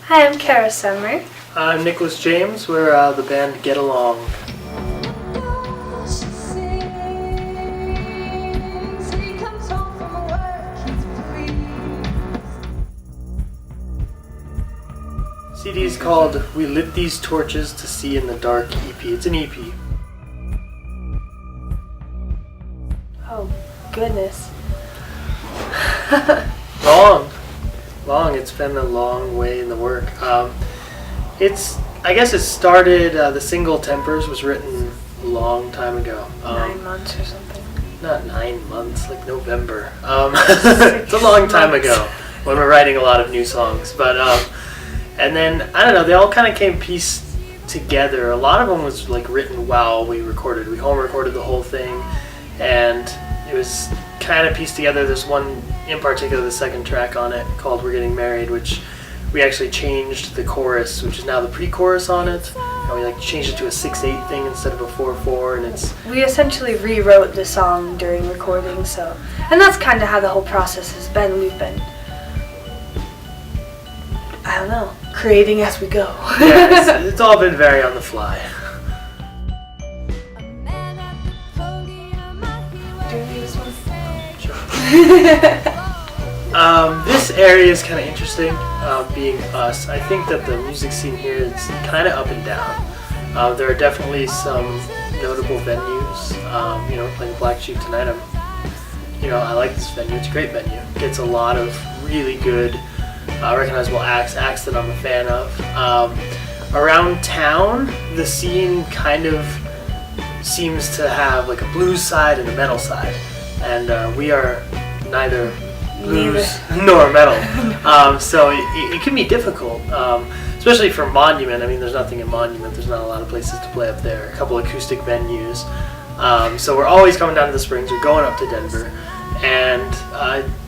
Hi, I'm Kara Summer. I'm Nicholas James. We're the band Get Along. CD is called We Lit These Torches to See in the Dark EP. It's an EP. Oh, goodness. Long. It's been a long way in the work. I guess it started, the single Tempers was written a long time ago. 9 months or something. Not 9 months, like November. It's a long time ago when we're writing a lot of new songs. But, and then, I don't know, they all kind of came pieced together. A lot of them was like written while we recorded. We home recorded the whole thing, and it was kind of pieced together. There's one in particular, the second track on it, called We're Getting Married, which we actually changed the chorus, which is now the pre-chorus on it, and we like changed it to a 6/8 thing instead of a 4/4, and it's... We essentially rewrote the song during recording, and that's kind of how the whole process has been. We've been, I don't know, creating as we go. Yeah, it's all been very on the fly. This area is kind of interesting, being us. I think that the music scene here is kind of up and down. There are definitely some notable venues. Playing Black Sheep tonight, I like this venue. It's a great venue. It gets a lot of really good, recognizable acts that I'm a fan of. Around town, the scene kind of seems to have like a blues side and a metal side, and we are neither blues nor metal, so it can be difficult, especially for Monument. I mean, there's nothing in Monument. There's not a lot of places to play up there. A couple acoustic venues, so we're always coming down to the Springs. We're going up to Denver, and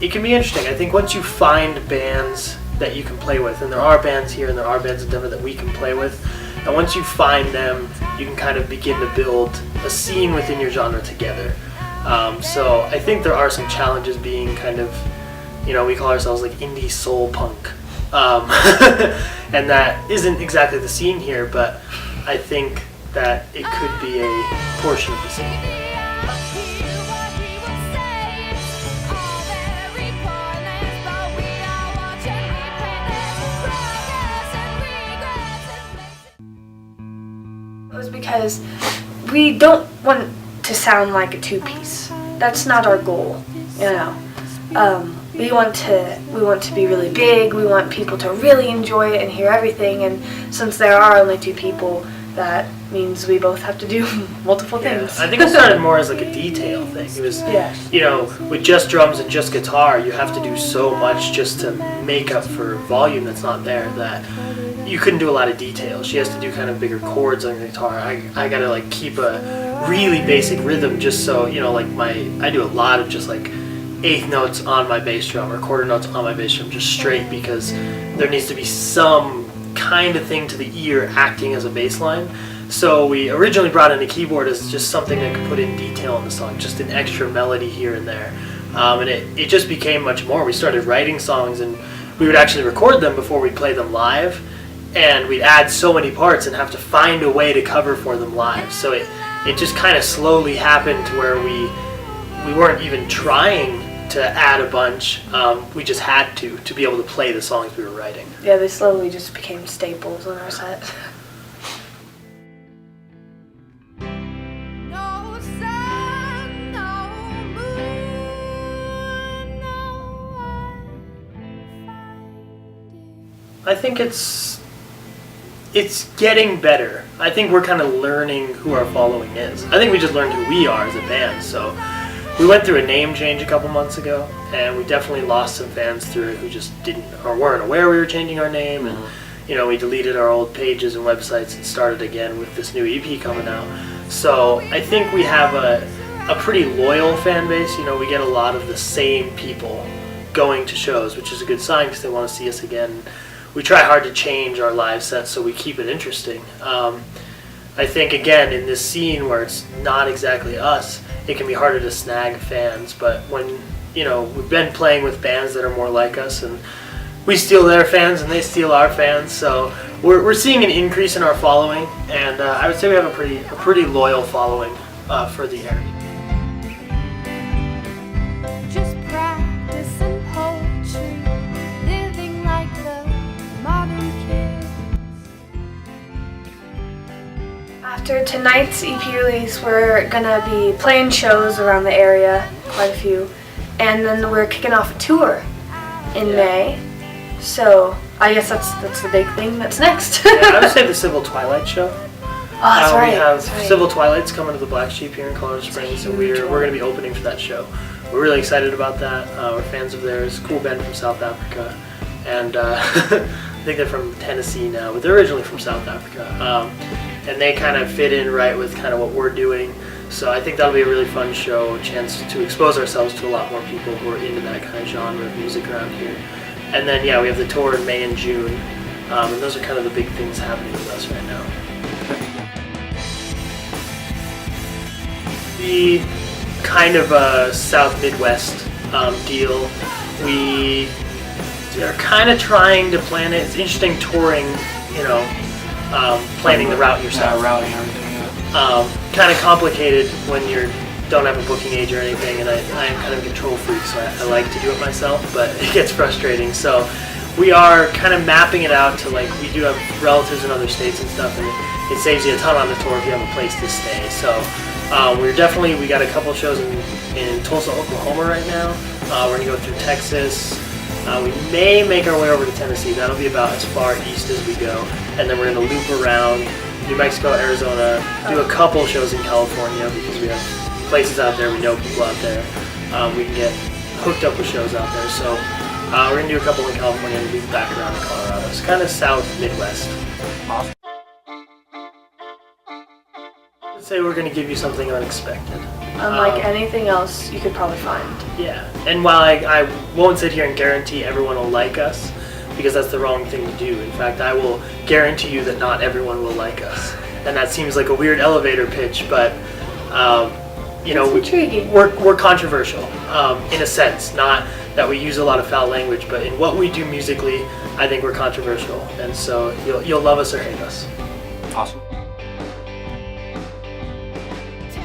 it can be interesting. I think once you find bands that you can play with, and there are bands here and there are bands in Denver that we can play with, and once you find them, you can kind of begin to build a scene within your genre together. So I think there are some challenges being kind of, we call ourselves like indie soul punk. And that isn't exactly the scene here, but I think that it could be a portion of the scene. It was because we don't want to sound like a two-piece. That's not our goal, We want to be really big. We want people to really enjoy it and hear everything. And since there are only two people, that means we both have to do multiple things. I think it started more as like a detail thing. It was, with just drums and just guitar, you have to do so much just to make up for volume that's not there, that you couldn't do a lot of detail. She has to do kind of bigger chords on the guitar. I gotta like keep a really basic rhythm just so, I do a lot of just like eighth notes on my bass drum or quarter notes on my bass drum just straight, because there needs to be some kind of thing to the ear acting as a bass line. So we originally brought in a keyboard as just something that could put in detail in the song, just an extra melody here and there. And it just became much more. We started writing songs, and we would actually record them before we'd play them live, and we'd add so many parts and have to find a way to cover for them live. So it just kind of slowly happened to where we weren't even trying to add a bunch. We just had to be able to play the songs we were writing. Yeah, they slowly just became staples on our set. I think it's getting better. I think we're kind of learning who our following is. I think we just learned who we are as a band. So we went through a name change a couple months ago, and we definitely lost some fans through it who just didn't or weren't aware we were changing our name. And we deleted our old pages and websites and started again with this new EP coming out. So I think we have a pretty loyal fan base. We get a lot of the same people going to shows, which is a good sign because they want to see us again. We try hard to change our live sets so we keep it interesting. I think, again, in this scene where it's not exactly us, it can be harder to snag fans. But when, we've been playing with bands that are more like us, and we steal their fans and they steal our fans. So we're seeing an increase in our following, and I would say we have a pretty loyal following for the area. Just practicing poetry, living like the modern kids. After tonight's EP release, we're gonna be playing shows around the area, quite a few, and then we're kicking off a tour in May. So I guess that's the big thing that's next. Yeah, I would say the Civil Twilight show. Oh, that's right. We have that's right. Civil Twilight's coming to the Black Sheep here in Colorado Springs, and we're going to be opening for that show. We're really excited about that. We're fans of theirs. Cool band from South Africa, and I think they're from Tennessee now, but they're originally from South Africa. And they kind of fit in right with kind of what we're doing. So I think that'll be a really fun show, a chance to expose ourselves to a lot more people who are into that kind of genre of music around here. And then we have the tour in May and June, and those are kind of the big things happening with us right now. The kind of a South Midwest deal. We are kind of trying to plan it. It's interesting touring, planning the route yourself. Routing everything, yeah. Kind of complicated when you don't have a booking agent or anything, and I am kind of a control freak, so I like to do it myself, but it gets frustrating. So we are kind of mapping it out to, like, we do have relatives in other states and stuff, and it saves you a ton on the tour if you have a place to stay. So we got a couple shows in Tulsa, Oklahoma right now. We're gonna go through Texas. We may make our way over to Tennessee. That'll be about as far east as we go, and then we're gonna loop around New Mexico, Arizona, do a couple shows in California because we have places out there, we know people out there. We can get hooked up with shows out there. So we're gonna do a couple in California and loop back around to Colorado. It's kind of South Midwest. Awesome. Let's say we're gonna give you something unexpected. Unlike anything else you could probably find. Yeah, and while I won't sit here and guarantee everyone will like us, because that's the wrong thing to do. In fact, I will guarantee you that not everyone will like us. And that seems like a weird elevator pitch, but intriguing. We're controversial in a sense. Not that we use a lot of foul language, but in what we do musically, I think we're controversial. And so you'll love us or hate us. Awesome.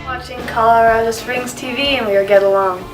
Watching Colorado Springs TV, and we get along.